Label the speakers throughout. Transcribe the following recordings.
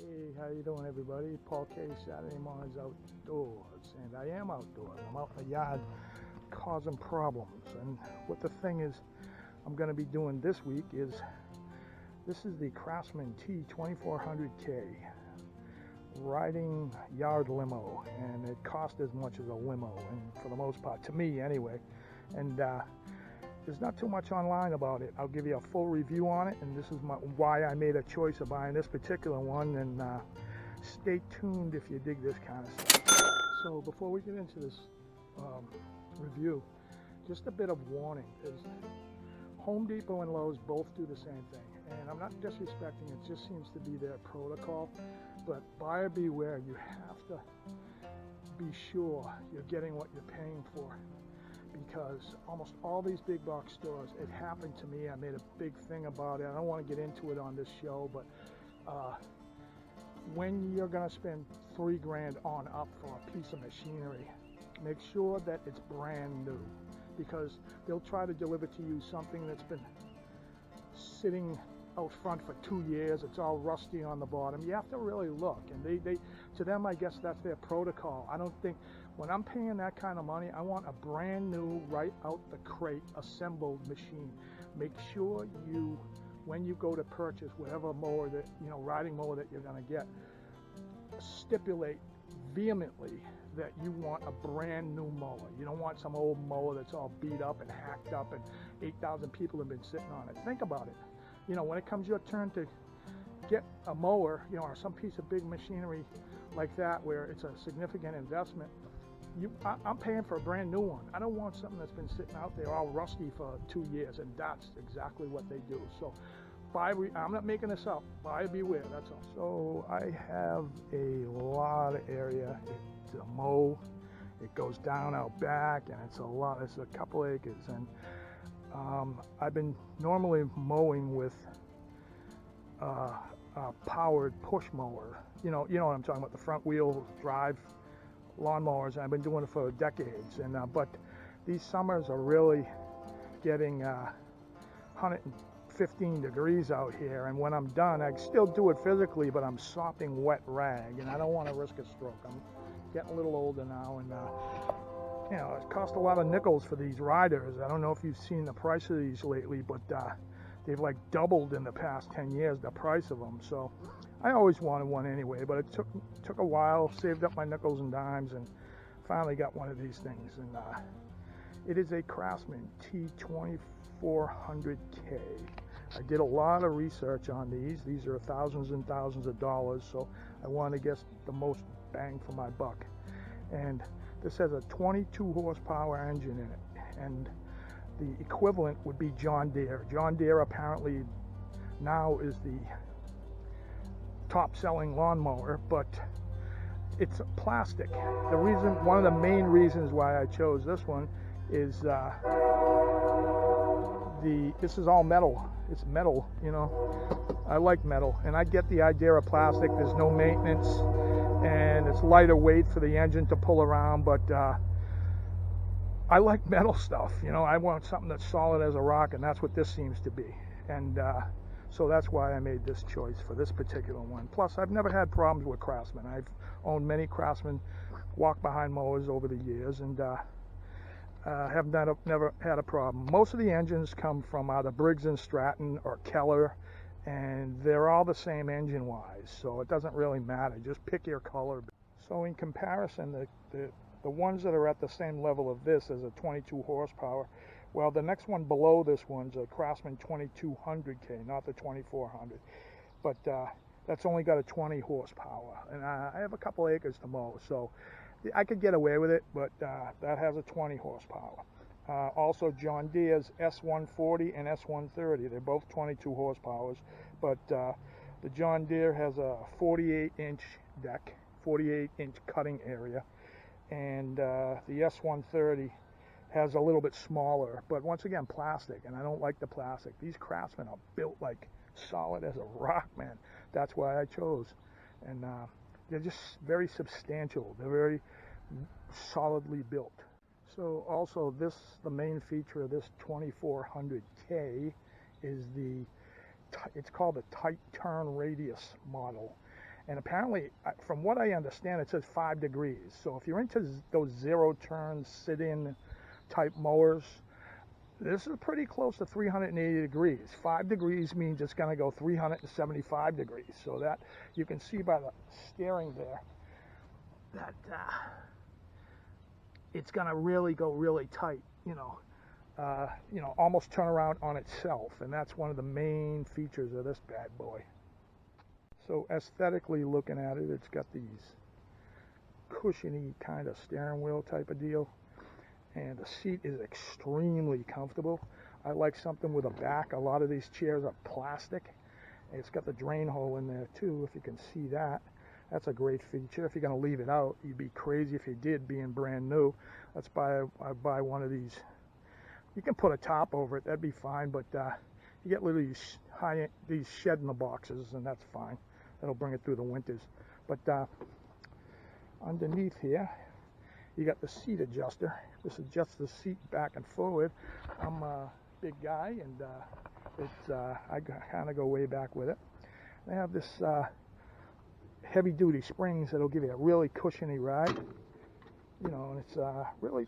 Speaker 1: Hey, how you doing, everybody? Paul K, Saturday Mornings Outdoors, and I am outdoors. I'm out in the yard causing problems, and what the thing is I'm going to be doing this week is, this is the Craftsman T2400K riding yard limo, and it cost as much as a limo, and for the most part, to me anyway, and there's not too much online about it. I'll give you a full review on it, and this is why I made a choice of buying this particular one, and stay tuned if you dig this kind of stuff. So before we get into this review, just a bit of warning is Home Depot and Lowe's both do the same thing, and I'm not disrespecting, it just seems to be their protocol, but buyer beware. You have to be sure you're getting what you're paying for, because almost all these big box stores, it happened to me. I made a big thing about it. I don't want to get into it on this show, but when you're going to spend $3 grand on up for a piece of machinery, make sure that it's brand new, because they'll try to deliver to you something that's been sitting out front for 2 years. It's all rusty on the bottom. You have to really look, and they to them, I guess that's their protocol. I don't think, when I'm paying that kind of money, I want a brand new, right out the crate, assembled machine. Make sure you, when you go to purchase whatever mower that, riding mower that you're going to get, stipulate vehemently that you want a brand new mower. You don't want some old mower that's all beat up and hacked up and 8,000 people have been sitting on it. Think about it. When it comes your turn to get a mower, or some piece of big machinery like that where it's a significant investment, I'm paying for a brand new one. I don't want something that's been sitting out there all rusty for 2 years, and that's exactly what they do. So I'm not making this up. Buyer beware, that's all. So I have a lot of area to mow. It goes down out back, and it's a couple acres, and I've been normally mowing with a powered push mower. You know what I'm talking about, the front wheel drive lawnmowers. I've been doing it for decades, and but these summers are really getting 115 degrees out here, and when I'm done, I still do it physically, but I'm sopping wet rag, and I don't want to risk a stroke. I'm getting a little older now, and it costs a lot of nickels for these riders. I don't know if you've seen the price of these lately, but they've like doubled in the past 10 years, the price of them. So I always wanted one anyway, but it took a while, saved up my nickels and dimes, and finally got one of these things. And it is a Craftsman T2400K. I did a lot of research on these. These are thousands and thousands of dollars, so I want to get the most bang for my buck. And this has a 22 horsepower engine in it, and the equivalent would be John Deere. John Deere apparently now is the top selling lawnmower, but it's plastic. One of the main reasons why I chose this one is this is all metal. It's metal, I like metal, and I get the idea of plastic. There's no maintenance, and it's lighter weight for the engine to pull around, but I like metal stuff. I want something that's solid as a rock, and that's what this seems to be. And so that's why I made this choice for this particular one. Plus, I've never had problems with Craftsman. I've owned many Craftsman walk-behind mowers over the years, and never had a problem. Most of the engines come from either Briggs & Stratton or Keller, and they're all the same engine-wise, so it doesn't really matter. Just pick your color. So in comparison, the ones that are at the same level of this as a 22 horsepower, well, the next one below this one's a Craftsman 2200K, not the 2400, but that's only got a 20 horsepower, and I have a couple acres to mow, so I could get away with it, but that has a 20 horsepower. Also, John Deere's S140 and S130, they're both 22 horsepowers, but the John Deere has a 48-inch deck, 48-inch cutting area, and the S130 has a little bit smaller, but once again, plastic, and I don't like the plastic. These Craftsmen are built like solid as a rock, man. That's why I chose, and they're just very substantial. They're very solidly built. So also, the main feature of this 2400K is it's called the tight turn radius model, And apparently, from what I understand, it says 5 degrees. So if you're into those zero turn sit-in type mowers, this is pretty close to 380 degrees. 5 degrees means it's going to go 375 degrees. So that you can see by the steering there that it's going to really go really tight, almost turn around on itself. And that's one of the main features of this bad boy. So aesthetically looking at it, it's got these cushiony kind of steering wheel type of deal. And the seat is extremely comfortable. I like something with a back. A lot of these chairs are plastic. It's got the drain hole in there too, if you can see that. That's a great feature. If you're going to leave it out, you'd be crazy if you did, being brand new. I buy one of these. You can put a top over it, that'd be fine, but you get literally these shed in the boxes, and that's fine. That'll bring it through the winters. But underneath here, you got the seat adjuster. This adjusts the seat back and forward. I'm a big guy, and I kind of go way back with it. They have this heavy-duty springs that'll give you a really cushiony ride. And it's really,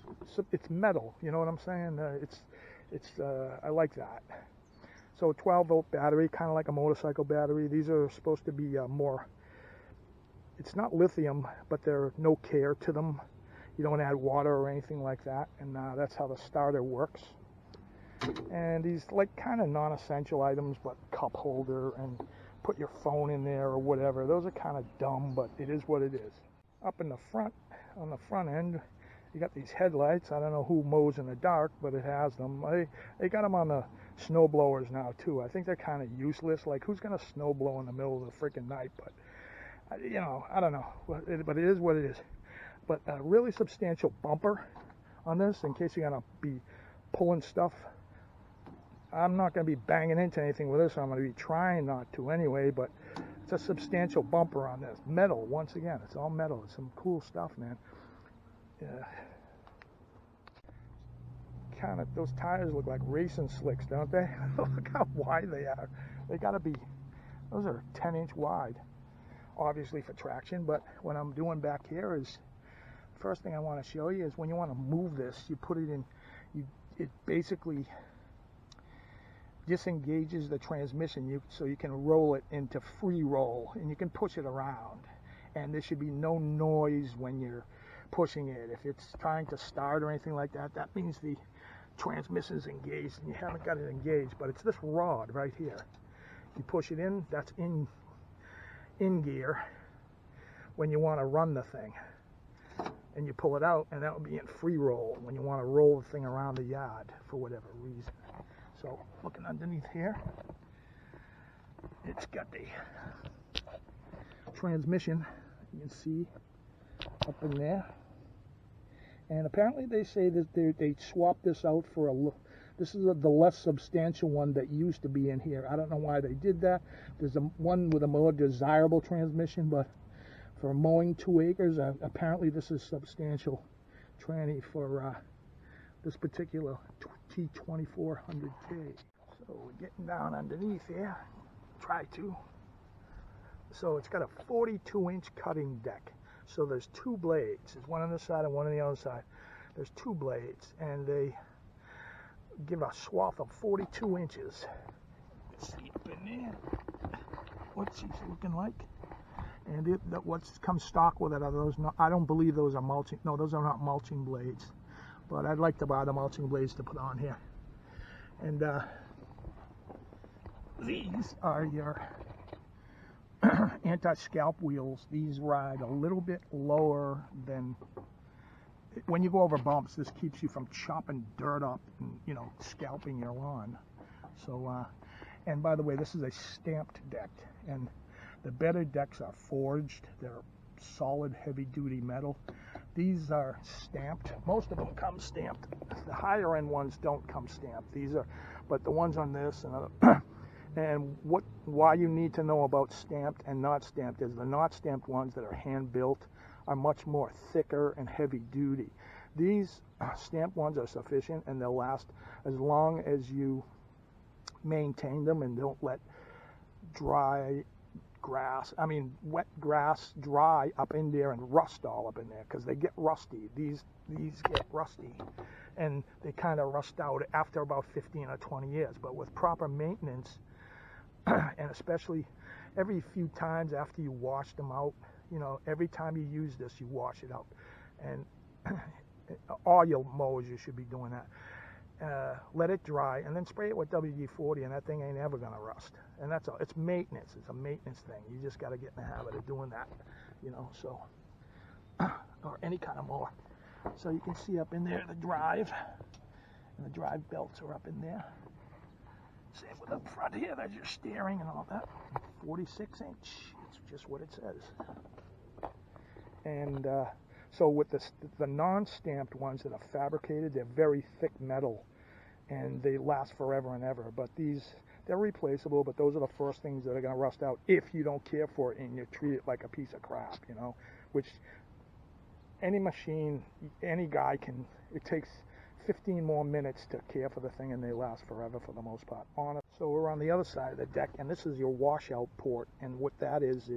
Speaker 1: it's metal. You know what I'm saying? I like that. So 12-volt battery, kind of like a motorcycle battery. These are supposed to be more. It's not lithium, but they're no care to them. You don't add water or anything like that, and that's how the starter works. And these kind of non-essential items, but cup holder and put your phone in there or whatever. Those are kind of dumb, but it is what it is. Up in the front, on the front end, you got these headlights. I don't know who mows in the dark, but it has them. They got them on the snow blowers now too. I think they're kind of useless. Like, who's gonna snow blow in the middle of the freaking night? But I don't know. But it is what it is. But a really substantial bumper on this, in case you're gonna be pulling stuff. I'm not gonna be banging into anything with this. I'm gonna be trying not to anyway. But it's a substantial bumper on this. Metal, once again. It's all metal. It's some cool stuff, man. Kind of, those tires look like racing slicks, don't they? Look how wide they are. They gotta be, those are 10-inch wide, obviously for traction. But what I'm doing back here is, first thing I want to show you is when you want to move this, you put it in, it basically disengages the transmission, so you can roll it into free roll, and you can push it around, and there should be no noise when you're pushing it. If it's trying to start or anything like that, that means the transmission's engaged and you haven't got it engaged. But it's this rod right here. You push it in, that's in gear when you want to run the thing, and you pull it out, and that would be in free roll when you want to roll the thing around the yard for whatever reason. So looking underneath here, it's got the transmission, you can see up in there. And apparently they say that they swapped this out for this is the less substantial one that used to be in here. I don't know why they did that. There's one with a more desirable transmission, but for mowing 2 acres, apparently this is substantial tranny for this particular T2400K. So we're getting down underneath here. Try to. So it's got a 42-inch cutting deck. So there's 2 blades. There's one on this side and one on the other side. There's 2 blades, and they give a swath of 42 inches. Let's see up in there. What's he looking like? And what's comes stock with it are those. I don't believe those are mulching. No, those are not mulching blades. But I'd like to buy the mulching blades to put on here. And these are your anti-scalp wheels. These ride a little bit lower than, when you go over bumps, this keeps you from chopping dirt up and, scalping your lawn. So, and by the way, this is a stamped deck, and the better decks are forged. They're solid, heavy-duty metal. These are stamped. Most of them come stamped. The higher end ones don't come stamped. These are, but the ones on this and other and why you need to know about stamped and not stamped is the not stamped ones that are hand built are much more thicker and heavy duty. These stamped ones are sufficient, and they'll last as long as you maintain them and don't let dry wet grass dry up in there and rust all up in there, because they get rusty. These get rusty, and they kind of rust out after about 15 or 20 years. But with proper maintenance, and especially every few times after you wash them out, every time you use this, you wash it out. And all your mowers, you should be doing that. Let it dry, and then spray it with WD-40, and that thing ain't ever gonna rust. And that's all. It's maintenance. It's a maintenance thing. You just got to get in the habit of doing that, so or any kind of mower. So you can see up in there the drive, and the drive belts are up in there. Same with up front here. There's your steering and all that. 46-inch. It's just what it says. And so with the non-stamped ones that are fabricated, they're very thick metal, and they last forever and ever. But they're replaceable, but those are the first things that are going to rust out if you don't care for it and you treat it like a piece of crap, which any machine, any guy can. It takes 15 more minutes to care for the thing, and they last forever for the most part. So we're on the other side of the deck, and this is your washout port, and what that is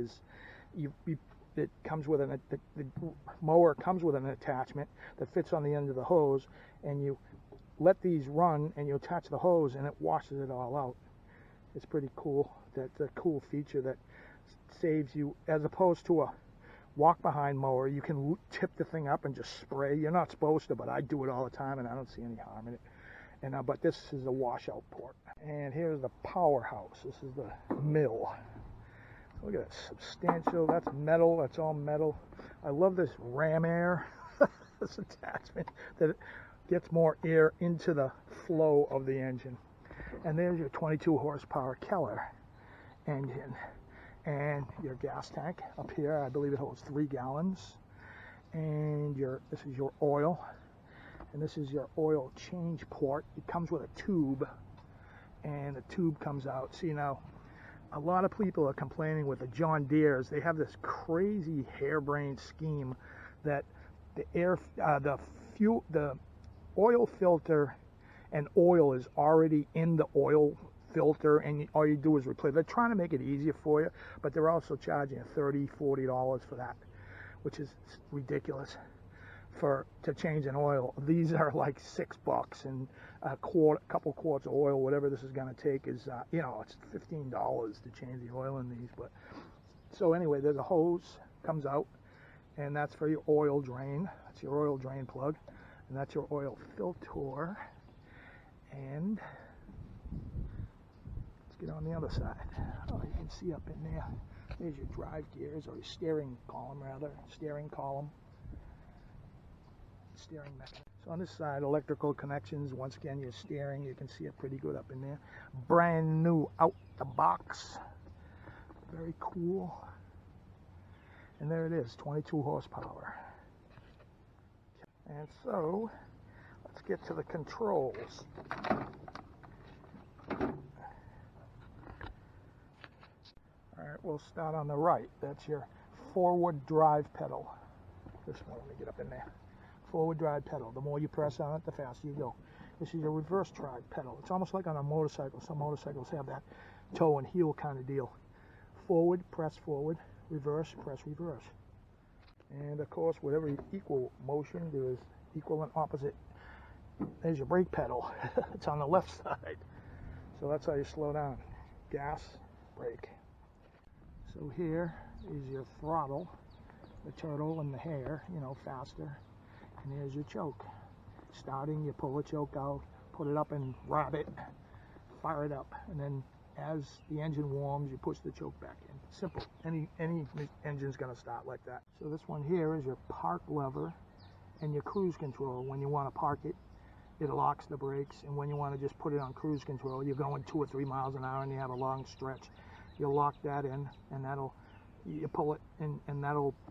Speaker 1: it comes with the mower comes with an attachment that fits on the end of the hose, and you let these run, and you attach the hose, and it washes it all out. It's pretty cool. That's a cool feature that saves you, as opposed to a walk-behind mower. You can tip the thing up and just spray. You're not supposed to, but I do it all the time, and I don't see any harm in it. And but this is the washout port. And here's the powerhouse. This is the mill. Look at it, substantial. That's metal. That's all metal. I love this ram air, this attachment that gets more air into the flow of the engine. And there's your 22 horsepower Keller engine, and your gas tank up here. I believe it holds 3 gallons. And this is your oil, and this is your oil change port. It comes with a tube, and the tube comes out. See, now a lot of people are complaining with the John Deeres. They have this crazy harebrained scheme that the oil filter and oil is already in the oil filter, and all you do is replace. They're trying to make it easier for you, but they're also charging you $30, $40 for that, which is ridiculous to change an oil. These are like $6, and a couple quarts of oil, whatever this is going to take, is it's $15 to change the oil in these. But so anyway, there's a hose comes out, and that's for your oil drain. That's your oil drain plug, and that's your oil filter. And let's get on the other side. Oh, you can see up in there. There's your drive gears, or your steering column rather. Steering mechanism. So on this side, electrical connections. Once again, your steering, you can see it pretty good up in there. Brand new out the box. Very cool. And there it is, 22 horsepower. And so, let's get to the controls. Alright, we'll start on the right. That's your forward drive pedal. This one, let me get up in there. Forward drive pedal. The more you press on it, the faster you go. This is your reverse drive pedal. It's almost like on a motorcycle. Some motorcycles have that toe and heel kind of deal. Forward, press forward. Reverse, press reverse. And of course, whatever equal motion, there is equal and opposite. There's your brake pedal. It's on the left side. So that's how you slow down. Gas, brake. So here is your throttle, the turtle and the hare, faster. And here's your choke. Starting, you pull the choke out, put it up and rab it, fire it up, and then as the engine warms, you push the choke back in. Simple. Any engine's going to start like that. So this one here is your park lever and your cruise control. When you want to park it, it locks the brakes, and when you want to just put it on cruise control, you're going 2 or 3 miles an hour and you have a long stretch, you'll lock that in, and you pull it, and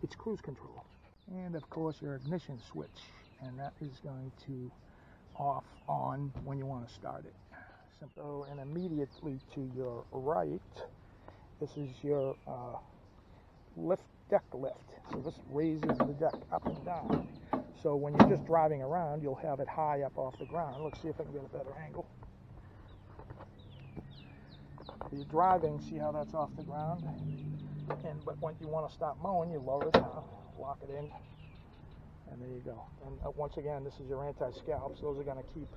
Speaker 1: it's cruise control. And of course your ignition switch, and that is going to off on when you want to start it. So, and immediately to your right, this is your deck lift. So this raises the deck up and down. So when you're just driving around, you'll have it high up off the ground. Let's see if I can get a better angle. You're driving, see how that's off the ground? But when you want to stop mowing, you lower it down, lock it in, and there you go. And once again, this is your anti-scalps. Those are going to keep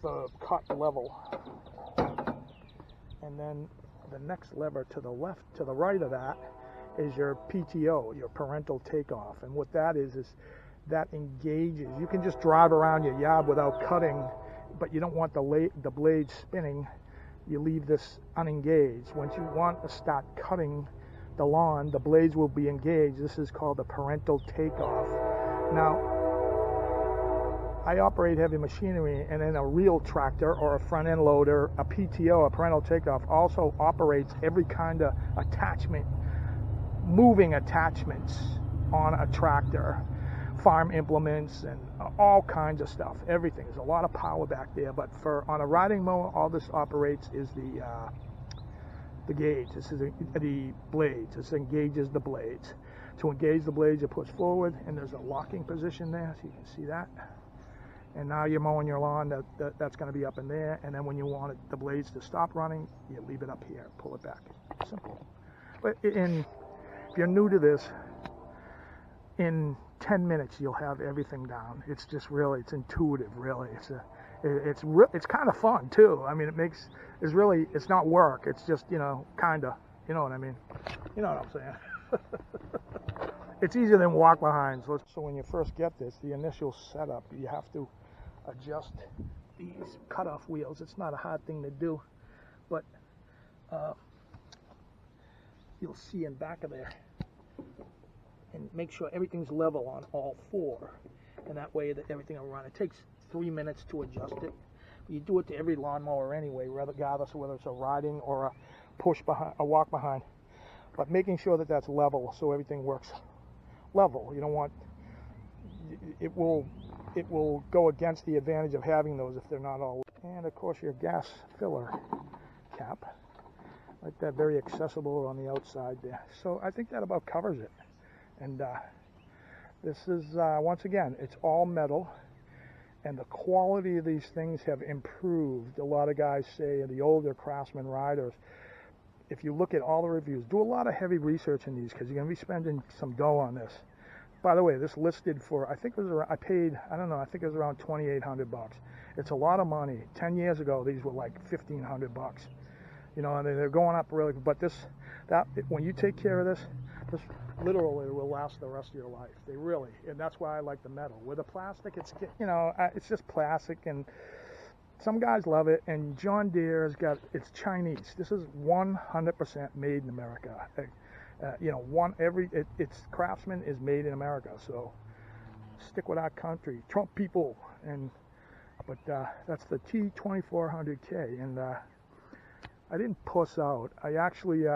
Speaker 1: the cut level. And then the next lever to the right of that is your PTO, your parental takeoff. And what that is that engages. You can just drive around your yard without cutting, but you don't want the blade spinning. You leave this unengaged. Once you want to start cutting the lawn, the blades will be engaged. This is called the parental takeoff. Now, I operate heavy machinery, and then a real tractor or a front end loader, a PTO, a parental takeoff, also operates every kind of attachment, moving attachments on a tractor, farm implements and all kinds of stuff, everything. There's a lot of power back there, but on a riding mower, all this operates is the gauge. This is the blades. This engages the blades. To engage the blades, you push forward, and there's a locking position there, so you can see that. And now you're mowing your lawn, that's going to be up in there, and then when you want the blades to stop running, you leave it up here, pull it back. Simple. But if you're new to this, in 10 minutes you'll have everything down. It's just really, it's intuitive, really. It's kind of fun too. I mean, it's not work. It's just, kind of, you know what I mean? You know what I'm saying? It's easier than walk behind. So when you first get this, the initial setup, you have to adjust these cutoff wheels. It's not a hard thing to do, but you'll see in back of there, and make sure everything's level on all four, and that way that everything will run. It takes 3 minutes to adjust it. You do it to every lawnmower anyway, regardless of whether it's a riding or a push behind, a walk behind. But making sure that that's level, so everything works level. You don't want it will go against the advantage of having those if they're not all. And of course your gas filler cap, like that, very accessible on the outside there. So I think that about covers it. And this is once again, it's all metal, and the quality of these things have improved. A lot of guys say the older Craftsman riders, if you look at all the reviews, do a lot of heavy research in these, because you're going to be spending some dough on this. By the way, this listed for, I think it was around, I think it was around $2,800 bucks. It's a lot of money. 10 years ago, these were like $1,500 bucks. And they're going up really. But when you take care of this literally will last the rest of your life. They really, and that's why I like the metal. With the plastic, it's just plastic, and some guys love it. And John Deere it's Chinese. This is 100% made in America. It's Craftsman is made in America. So stick with our country, Trump people. But that's the T2400K, and I didn't puss out. I actually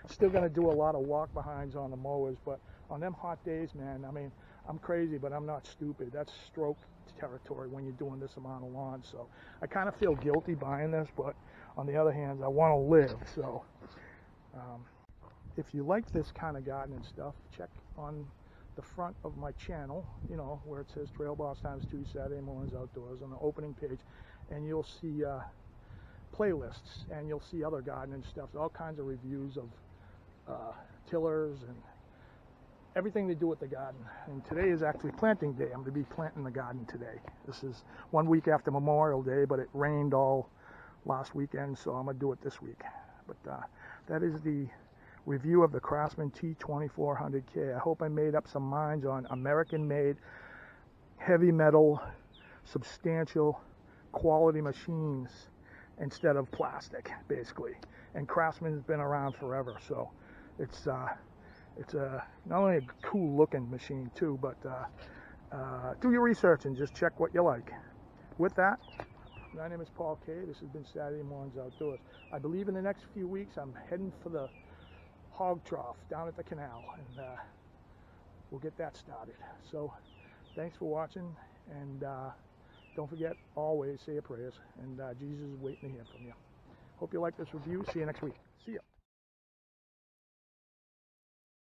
Speaker 1: still gonna do a lot of walk behinds on the mowers, but on them hot days, man, I mean, I'm crazy, but I'm not stupid. That's stroke territory when you're doing this amount of lawn. So I kind of feel guilty buying this, but on the other hand, I want to live. So if you like this kind of gardening stuff, check on the front of my channel, where it says Trail Boss ×2 Saturday Mornings Outdoors on the opening page, and you'll see playlists, and you'll see other gardening stuff, all kinds of reviews of tillers and everything to do with the garden. And today is actually planting day. I'm going to be planting the garden today. This is 1 week after Memorial Day, but it rained all last weekend, so I'm going to do it this week. But that is the review of the Craftsman T2400K. I hope I made up some minds on American-made, heavy metal, substantial, quality machines instead of plastic, basically. And Craftsman's been around forever, so it's not only a cool looking machine too, but do your research and just check what you like. With that, my name is Paul K. This has been Saturday Mornings Outdoors. I believe in the next few weeks I'm heading for the hog trough down at the canal, and we'll get that started. So thanks for watching, and don't forget, always say your prayers, and Jesus is waiting to hear from you. Hope you like this review. See you next week. See ya.